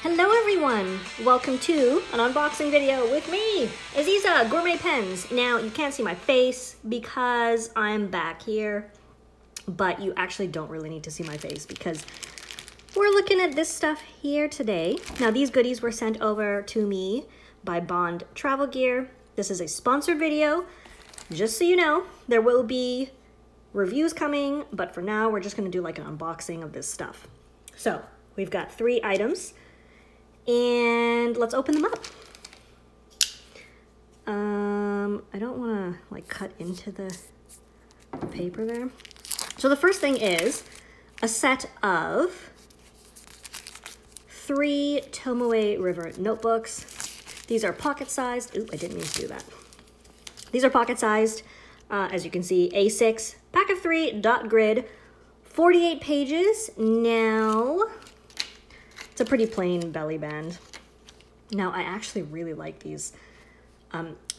Hello everyone! Welcome to an unboxing video with me, Aziza, Gourmet Pens. Now, you can't see my face because I'm back here, but you actually don't really need to see my face because we're looking at this stuff here today. Now, these goodies were sent over to me by Bond Travel Gear. This is a sponsored video. Just so you know, there will be reviews coming, but for now, we're just gonna do like an unboxing of this stuff. So, we've got 3 items. And let's open them up. I don't want to like cut into the paper there. So the first thing is a set of 3 Tomoe River notebooks. These are pocket-sized. Ooh, I didn't mean to do that. These are pocket-sized. As you can see, A6, pack of 3, dot grid, 48 pages. Now, it's a pretty plain belly band. Now, I actually really like these.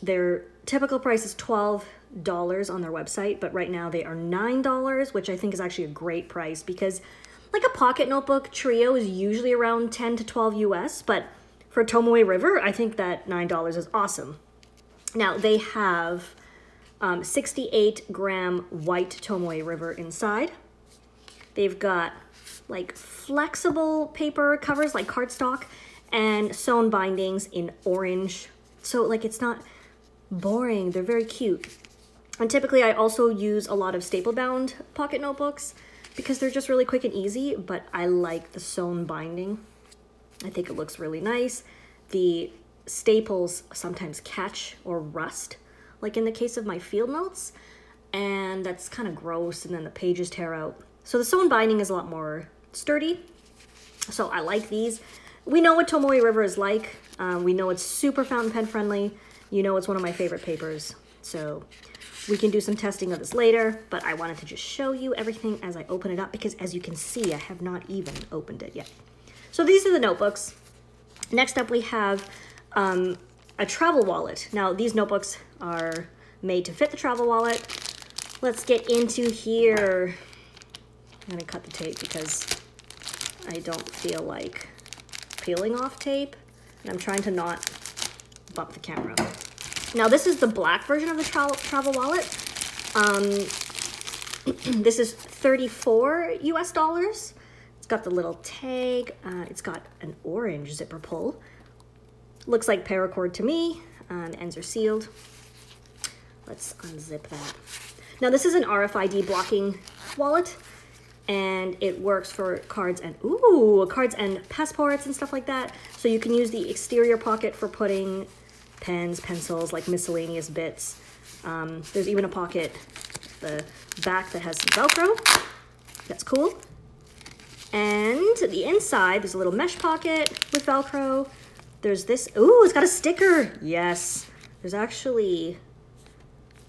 Their typical price is $12 on their website, but right now they are $9, which I think is actually a great price because like a pocket notebook trio is usually around 10 to 12 US, but for Tomoe River, I think that $9 is awesome. Now, they have 68-gram white Tomoe River inside. They've got like flexible paper covers like cardstock and sewn bindings in orange. So like it's not boring, they're very cute. And typically I also use a lot of staple bound pocket notebooks because they're just really quick and easy, but I like the sewn binding. I think it looks really nice. The staples sometimes catch or rust, like in the case of my field notes, and that's kind of gross, and then the pages tear out. So the sewn binding is a lot more sturdy, so I like these. We know what Tomoe River is like. We know it's super fountain pen friendly. You know it's one of my favorite papers, so we can do some testing of this later, but I wanted to just show you everything as I open it up because as you can see, I have not even opened it yet. So these are the notebooks. Next up we have a travel wallet. Now these notebooks are made to fit the travel wallet. Let's get into here. I'm gonna cut the tape because I don't feel like peeling off tape, and I'm trying to not bump the camera. Now this is the black version of the travel wallet. This is $34 US. It's got the little tag. It's got an orange zipper pull. Looks like paracord to me. The ends are sealed. Let's unzip that. Now this is an RFID blocking wallet, and it works for cards and passports and stuff like that. So you can use the exterior pocket for putting pens, pencils, like miscellaneous bits. There's even a pocket, the back, that has some Velcro. That's cool. And the inside, there's a little mesh pocket with Velcro. There's this, ooh, it's got a sticker. Yes, there's actually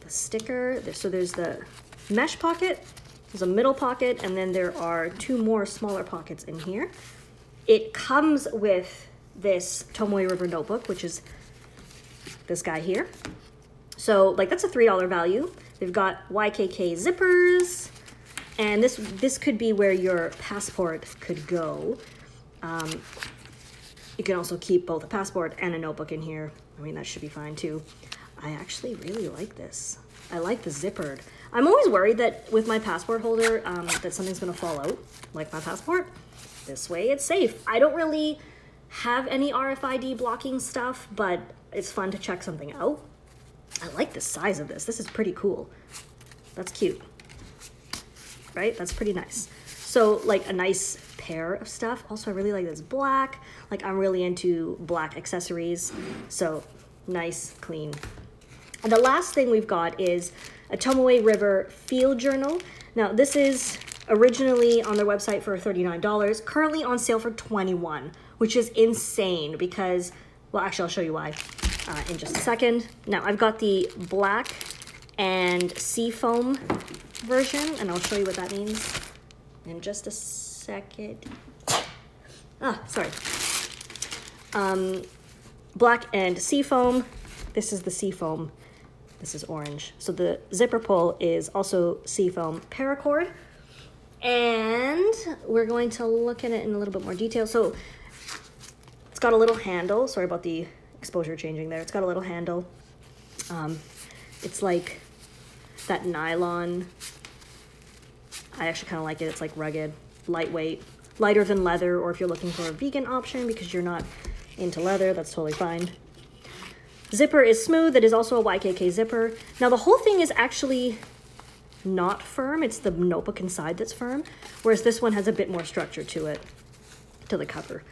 the sticker. So there's the mesh pocket. There's a middle pocket, and then there are 2 more smaller pockets in here. It comes with this Tomoe River notebook, which is this guy here. So like that's a $3 value. They've got YKK zippers, and this could be where your passport could go. You can also keep both a passport and a notebook in here. I mean, that should be fine too. I actually really like this. I like the zippered. I'm always worried that with my passport holder that something's gonna fall out, like my passport. This way it's safe. I don't really have any RFID blocking stuff, but it's fun to check something out. I like the size of this. This is pretty cool. That's cute, right? That's pretty nice. So like a nice pair of stuff. Also, I really like this black. Like I'm really into black accessories. So nice, clean. And the last thing we've got is a Tomoe River field journal. Now this is originally on their website for $39, currently on sale for $21, which is insane because, well, actually I'll show you why in just a second. Now I've got the black and seafoam version, and I'll show you what that means in just a second. Sorry. Black and seafoam. This is the seafoam. This is orange. So the zipper pull is also seafoam paracord. And we're going to look at it in a little bit more detail. So It's got a little handle. Sorry about the exposure changing there. It's got a little handle. It's like that nylon. I actually kind of like it. It's like rugged, lightweight, lighter than leather, or if you're looking for a vegan option because you're not into leather, that's totally fine. Zipper is smooth. It is also a YKK zipper. Now the whole thing is actually not firm. It's the notebook inside that's firm, whereas this one has a bit more structure to it, to the cover.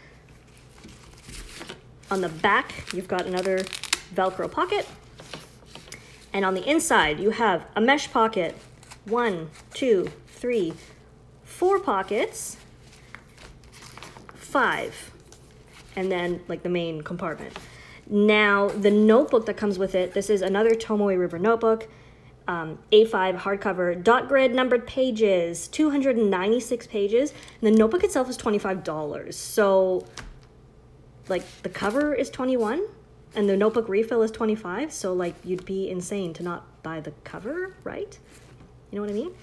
On the back, you've got another Velcro pocket. And on the inside, you have a mesh pocket. 1, 2, 3, 4 pockets. 5. And then like the main compartment. Now, the notebook that comes with it, this is another Tomoe River notebook. A5 hardcover, dot grid numbered pages, 296 pages. And the notebook itself is $25. So like the cover is 21 and the notebook refill is 25. So like you'd be insane to not buy the cover, right? You know what I mean?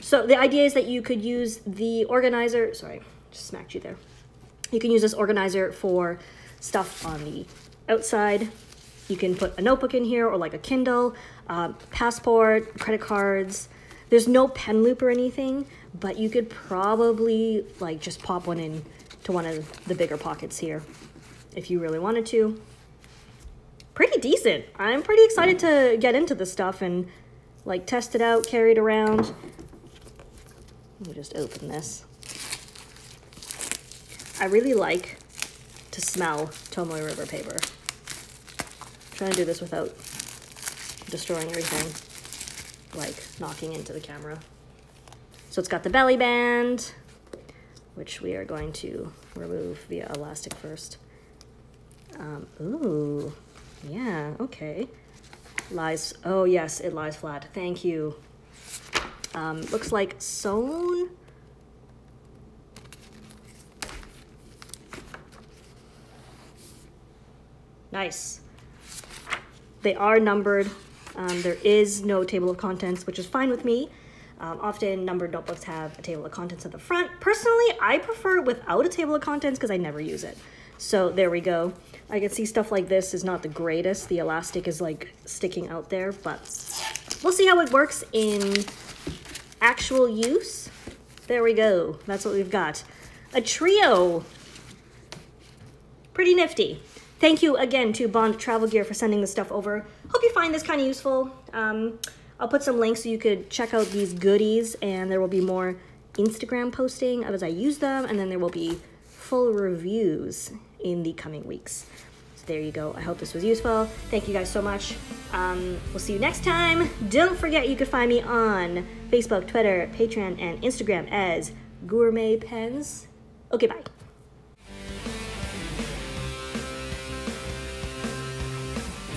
So the idea is that you could use the organizer, sorry, just smacked you there. You can use this organizer for stuff on the outside. You can put a notebook in here or like a Kindle, passport, credit cards. There's no pen loop or anything, but you could probably like just pop one in to one of the bigger pockets here if you really wanted to. Pretty decent. I'm pretty excited to get into this stuff and like test it out, carry it around. Let me just open this. I really like to smell Tomoe River paper. I'm trying to do this without destroying everything, like knocking into the camera. So it's got the belly band, which we are going to remove via elastic first. Ooh, yeah, okay. Lies, oh yes, it lies flat. Thank you. Looks like sewn. Nice. They are numbered. There is no table of contents, which is fine with me. Often numbered notebooks have a table of contents at the front. Personally, I prefer it without a table of contents because I never use it. So there we go. I can see stuff like this is not the greatest. The elastic is like sticking out there, but we'll see how it works in actual use. There we go. That's what we've got. A trio. Pretty nifty. Thank you again to Bond Travel Gear for sending this stuff over. Hope you find this kind of useful. I'll put some links so you could check out these goodies, and there will be more Instagram posting as I use them, and then there will be full reviews in the coming weeks. So there you go. I hope this was useful. Thank you guys so much. We'll see you next time. Don't forget you can find me on Facebook, Twitter, Patreon, and Instagram as Gourmet Pens. Okay, bye.